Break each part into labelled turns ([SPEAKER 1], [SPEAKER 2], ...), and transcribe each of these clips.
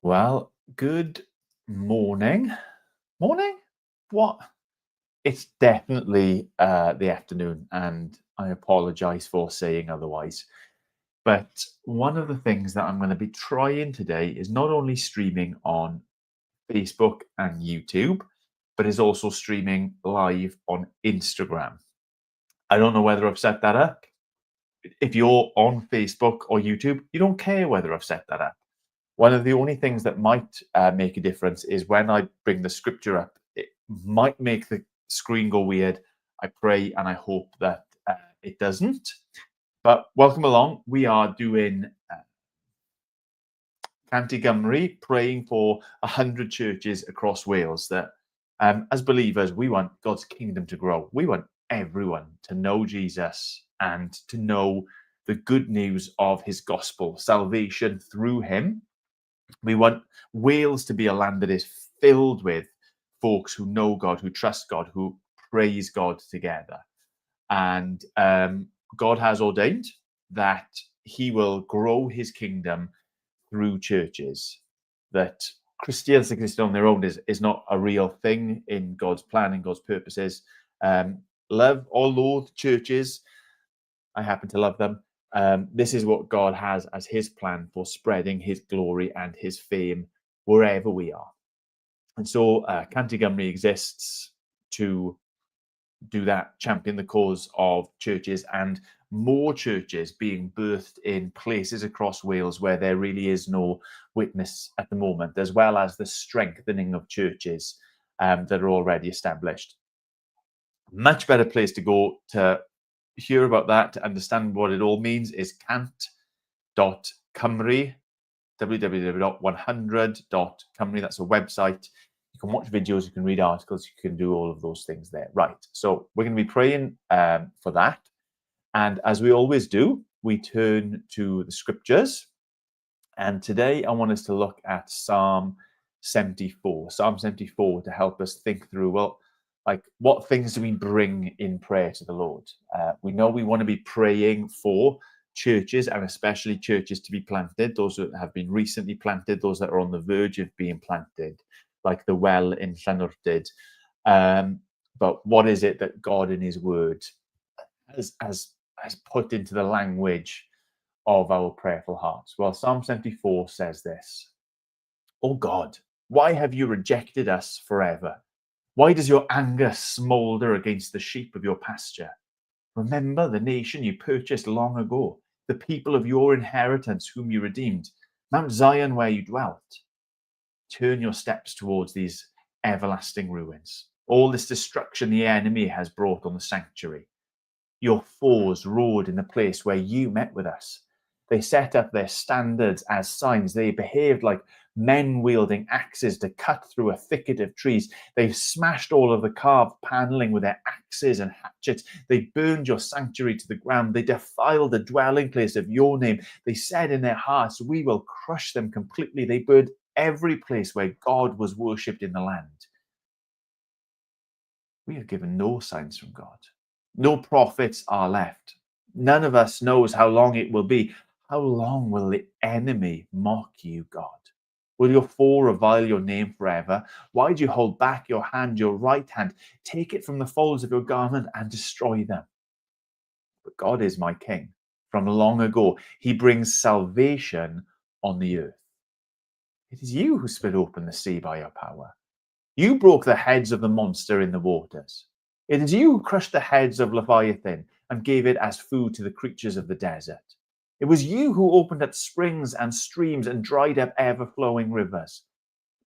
[SPEAKER 1] Well, good morning. Morning? What? It's definitely the afternoon, and I apologize for saying otherwise. But one of the things that I'm going to be trying today is not only streaming on Facebook and YouTube, but is also streaming live on Instagram. I don't know whether I've set that up. If you're on Facebook or YouTube, you don't care whether I've set that up. One of the only things that might make a difference is when I bring the scripture up, it might make the screen go weird. I pray and I hope that it doesn't. But welcome along. We are doing Cant Gymru, praying for 100 churches across Wales that, as believers, we want God's kingdom to grow. We want everyone to know Jesus and to know the good news of his gospel, salvation through him. We want Wales to be a land that is filled with folks who know God, who trust God, who praise God together. And God has ordained that he will grow his kingdom through churches. That Christians existing on their own is not a real thing in God's plan and God's purposes. Love all those churches. I happen to love them. This is what God has as his plan for spreading his glory and his fame wherever we are. And so Cant Gymru exists to do that, champion the cause of churches and more churches being birthed in places across Wales where there really is no witness at the moment, as well as the strengthening of churches that are already established. Much better place to go to hear about that, to understand what it all means, is cant.cymru, www.100.cymru. That's a website. You can watch videos, you can read articles, you can do all of those things there. Right, so we're going to be praying for that. And as we always do, we turn to the scriptures. And today I want us to look at Psalm 74. Psalm 74 to help us think through, well, like what things do we bring in prayer to the Lord? We know we want to be praying for churches, and especially churches to be planted, those that have been recently planted, those that are on the verge of being planted, like the well in Llanwrtyd. But what is it that God in his word has put into the language of our prayerful hearts? Well, Psalm 74 says this: "O God, why have you rejected us forever? Why does your anger smolder against the sheep of your pasture? Remember the nation you purchased long ago, the people of your inheritance whom you redeemed, Mount Zion where you dwelt. Turn your steps towards these everlasting ruins. All this destruction the enemy has brought on the sanctuary. Your foes rode in the place where you met with us. They set up their standards as signs. They behaved like men wielding axes to cut through a thicket of trees. They've smashed all of the carved paneling with their axes and hatchets. They burned your sanctuary to the ground. They defiled the dwelling place of your name. They said in their hearts, we will crush them completely. They burned every place where God was worshipped in the land. We have given no signs from God. No prophets are left. None of us knows how long it will be. How long will the enemy mock you, God? Will your foe revile your name forever? Why do you hold back your hand, your right hand? Take it from the folds of your garment and destroy them. But God is my king. From long ago, he brings salvation on the earth. It is you who split open the sea by your power. You broke the heads of the monster in the waters. It is you who crushed the heads of Leviathan and gave it as food to the creatures of the desert. It was you who opened up springs and streams and dried up ever-flowing rivers.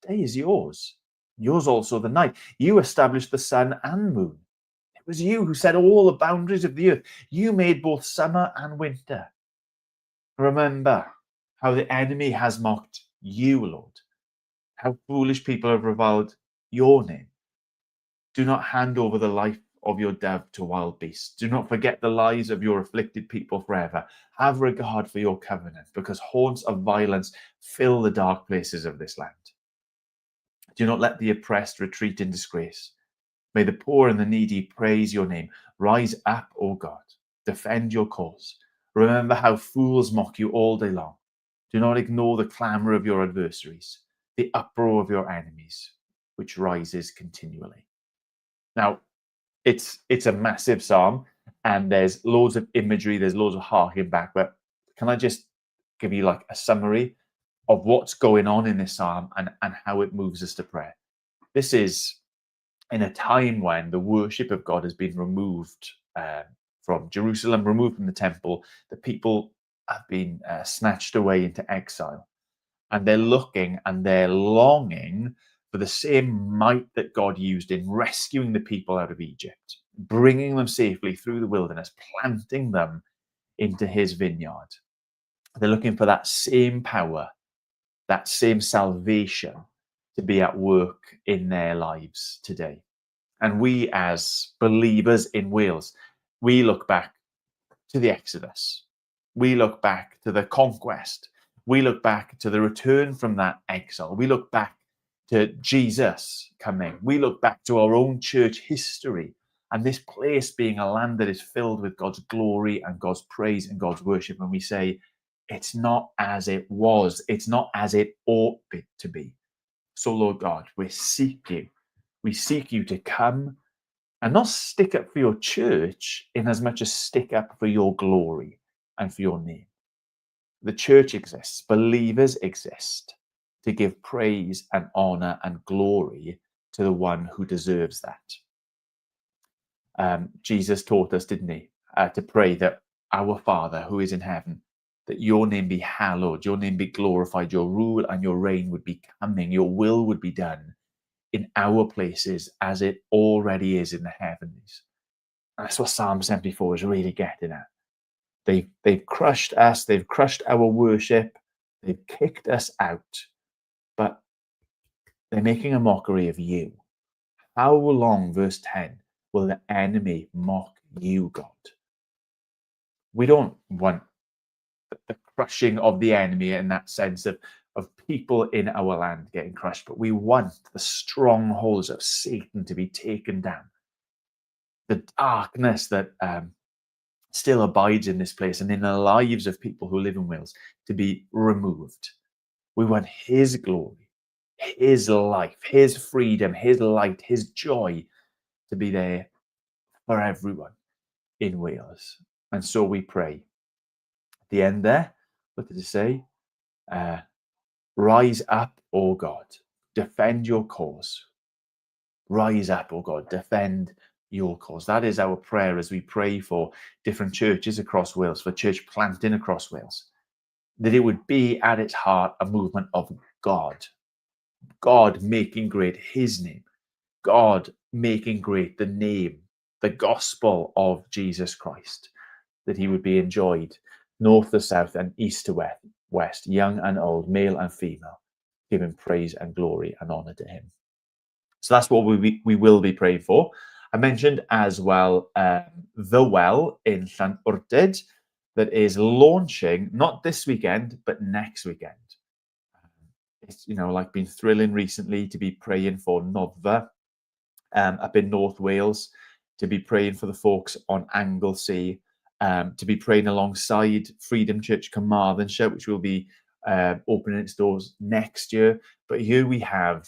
[SPEAKER 1] The day is yours, yours also the night. You established the sun and moon. It was you who set all the boundaries of the earth. You made both summer and winter. Remember how the enemy has mocked you, Lord, how foolish people have reviled your name. Do not hand over the life of your dove to wild beasts. Do not forget the lives of your afflicted people forever. Have regard for your covenant, because haunts of violence fill the dark places of this land. Do not let the oppressed retreat in disgrace. May the poor and the needy praise your name. Rise up, O God. Defend your cause. Remember how fools mock you all day long. Do not ignore the clamour of your adversaries, the uproar of your enemies, which rises continually. Now, it's a massive psalm, and there's loads of imagery, there's loads of harking back, but can I just give you like a summary of what's going on in this psalm and how it moves us to prayer? This is in a time when the worship of God has been removed from Jerusalem, removed from the temple. The people have been snatched away into exile, and they're looking and they're longing for the same might that God used in rescuing the people out of Egypt, bringing them safely through the wilderness, planting them into his vineyard. They're looking for that same power, that same salvation to be at work in their lives today. And we as believers in Wales, we look back to the Exodus. We look back to the conquest. We look back to the return from that exile. We look back to Jesus coming. We look back to our own church history and this place being a land that is filled with God's glory and God's praise and God's worship. And we say, it's not as it was. It's not as it ought to be. So, Lord God, we seek you. We seek you to come and not stick up for your church in as much as stick up for your glory and for your name. The church exists, believers exist to give praise and honor and glory to the one who deserves that. Jesus taught us, didn't he, to pray that our Father who is in heaven, that your name be hallowed, your name be glorified, your rule and your reign would be coming, your will would be done in our places as it already is in the heavens. And that's what Psalm 74 is really getting at. They've crushed us, they've crushed our worship, they've kicked us out, but they're making a mockery of you. How long, verse 10, will the enemy mock you, God? We don't want the crushing of the enemy in that sense of people in our land getting crushed, but we want the strongholds of Satan to be taken down. The darkness that still abides in this place and in the lives of people who live in Wales to be removed. We want his glory, his life, his freedom, his light, his joy to be there for everyone in Wales. And so we pray. At the end there, what did it say? Rise up, O God, defend your cause. Rise up, O God, defend your cause. That is our prayer as we pray for different churches across Wales, for church planting across Wales, that it would be at its heart a movement of God making great his name, God making great the name, the gospel of Jesus Christ, that he would be enjoyed north to south and east to west, young and old, male and female, giving praise and glory and honor to him. So that's what we will be praying for. I mentioned as well The Well in Llanwrtyd that is launching not this weekend, but next weekend. It's, like been thrilling recently to be praying for Noddfa up in North Wales, to be praying for the folks on Anglesey, to be praying alongside Freedom Church Carmarthenshire, which will be opening its doors next year. But here we have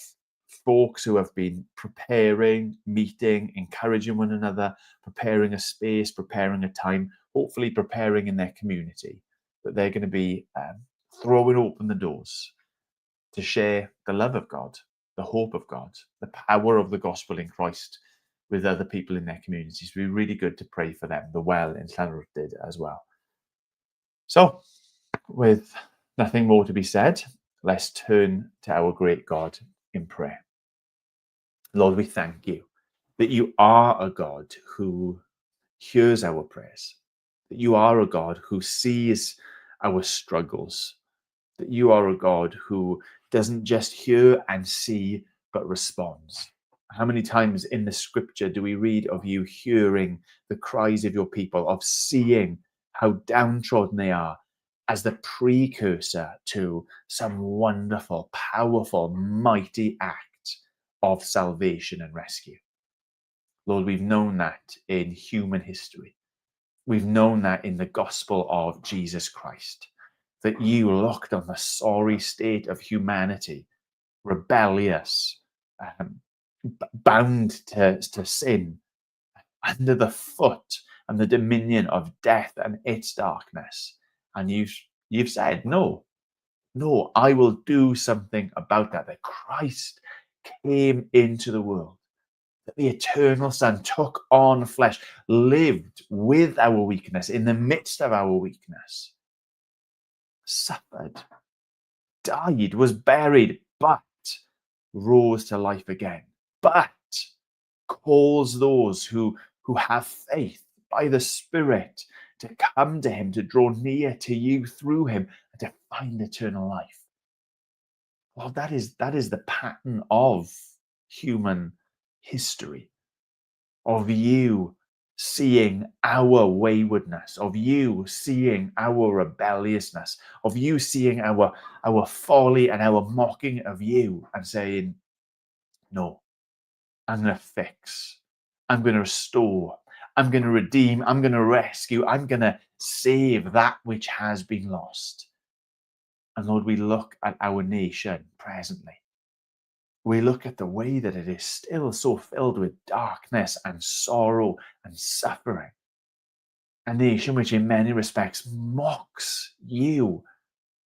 [SPEAKER 1] folks who have been preparing, meeting, encouraging one another, preparing a space, preparing a time, hopefully preparing in their community, that they're going to be throwing open the doors to share the love of God, the hope of God, the power of the gospel in Christ with other people in their communities. It'd be really good to pray for them, The Well in Llanwrtyd as well. So, with nothing more to be said, let's turn to our great God in prayer. Lord, we thank you that you are a God who hears our prayers, that you are a God who sees our struggles, that you are a God who doesn't just hear and see, but responds. How many times in the scripture do we read of you hearing the cries of your people, of seeing how downtrodden they are as the precursor to some wonderful, powerful, mighty act of salvation and rescue? Lord, we've known that in human history. We've known that in the gospel of Jesus Christ, that you looked on the sorry state of humanity, rebellious, um, bound to sin, under the foot and the dominion of death and its darkness. And you've said, no, I will do something about that. That Christ came into the world, that the eternal Son took on flesh, lived with our weakness, in the midst of our weakness, suffered, died, was buried, but rose to life again. But calls those who have faith by the Spirit to come to him, to draw near to you through him, and to find eternal life. Well, that is the pattern of human history, of you seeing our waywardness, of you seeing our rebelliousness, of you seeing our folly and our mocking of you, and saying, no, I'm going to fix, I'm going to restore, I'm going to redeem, I'm going to rescue, I'm going to save that which has been lost. And Lord, we look at our nation presently. We look at the way that it is still so filled with darkness and sorrow and suffering. A nation which in many respects mocks you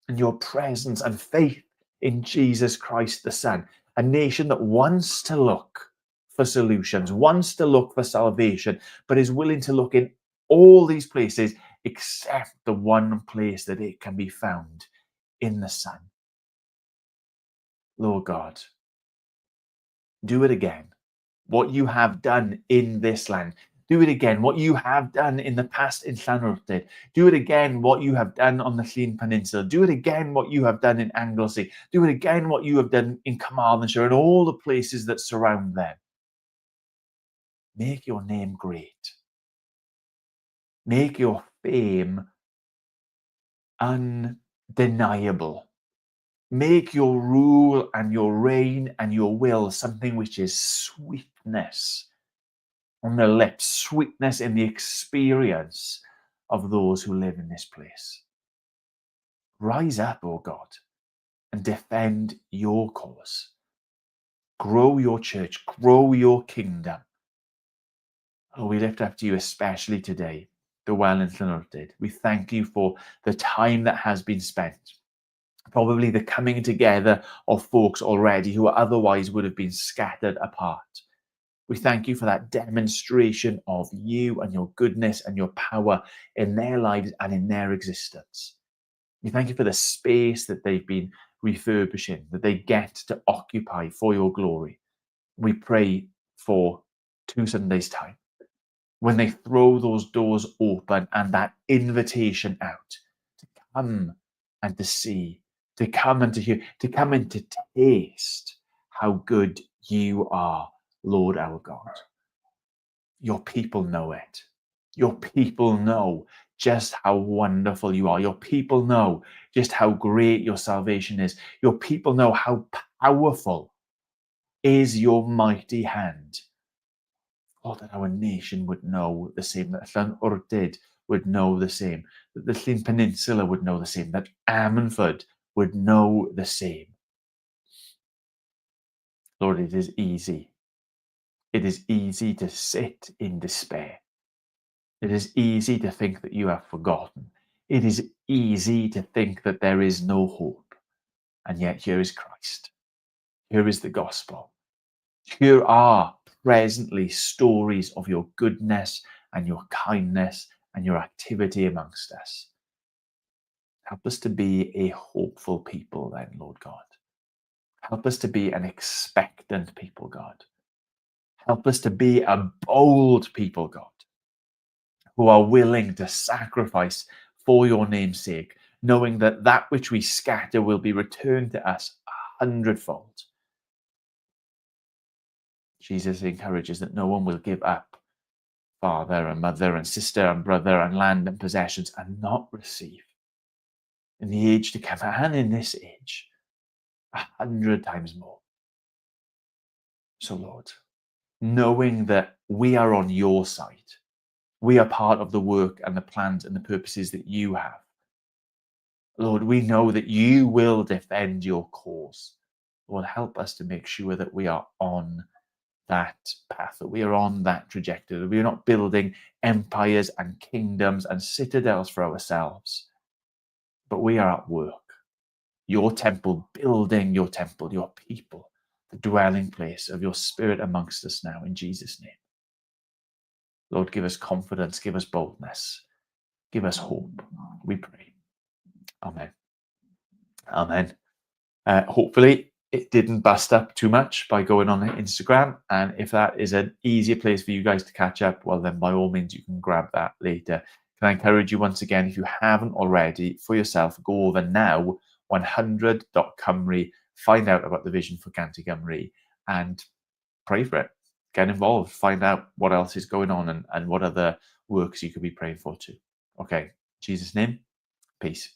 [SPEAKER 1] and your presence and faith in Jesus Christ the Son. A nation that wants to look for solutions, wants to look for salvation, but is willing to look in all these places except the one place that it can be found, in the Son. Lord God, do it again. What you have done in this land. Do it again. What you have done in the past in Llanrwsted. Do it again. What you have done on the Llŷn Peninsula. Do it again. What you have done in Anglesey. Do it again. What you have done in Carmarthenshire and all the places that surround them. Make your name great. Make your fame undeniable. Make your rule and your reign and your will something which is sweetness on the lips, sweetness in the experience of those who live in this place. Rise up, O God, and defend your cause. Grow your church, grow your kingdom. Oh, we lift up to you especially today, the Well in Llanrwsted. We thank you for the time that has been spent. Probably the coming together of folks already who otherwise would have been scattered apart. We thank you for that demonstration of you and your goodness and your power in their lives and in their existence. We thank you for the space that they've been refurbishing, that they get to occupy for your glory. We pray for 2 Sundays' time, when they throw those doors open and that invitation out to come and to see, to come and to hear, to come and to taste how good you are, Lord our God. Your people know it. Your people know just how wonderful you are. Your people know just how great your salvation is. Your people know how powerful is your mighty hand. Oh, that our nation would know the same, that Llanrwsted would know the same, that the Llŷn Peninsula would know the same, that Ammanford would know the same. Lord, it is easy. It is easy to sit in despair. It is easy to think that you have forgotten. It is easy to think that there is no hope. And yet here is Christ. Here is the gospel. Here are presently stories of your goodness and your kindness and your activity amongst us. Help us to be a hopeful people then, Lord God. Help us to be an expectant people, God. Help us to be a bold people, God, who are willing to sacrifice for your name's sake, knowing that that which we scatter will be returned to us 100-fold. Jesus encourages that no one will give up father and mother and sister and brother and land and possessions and not receive in the age to come and in this age 100 times more. So Lord, knowing that we are on your side, we are part of the work and the plans and the purposes that you have. Lord, we know that you will defend your cause. Lord, help us to make sure that we are on that path, that we are on that trajectory, that we are not building empires and kingdoms and citadels for ourselves, but we are at work. Your temple, building your temple, your people, the dwelling place of your Spirit amongst us now, in Jesus' name. Lord, give us confidence, give us boldness, give us hope, we pray. Amen. Amen. Hopefully it didn't bust up too much by going on Instagram. And if that is an easier place for you guys to catch up, well, then by all means, you can grab that later. Can I encourage you once again, if you haven't already, for yourself, go over now, 100.cymru, find out about the vision for Cant Gymru and pray for it. Get involved, find out what else is going on and what other works you could be praying for too. Okay, in Jesus' name, peace.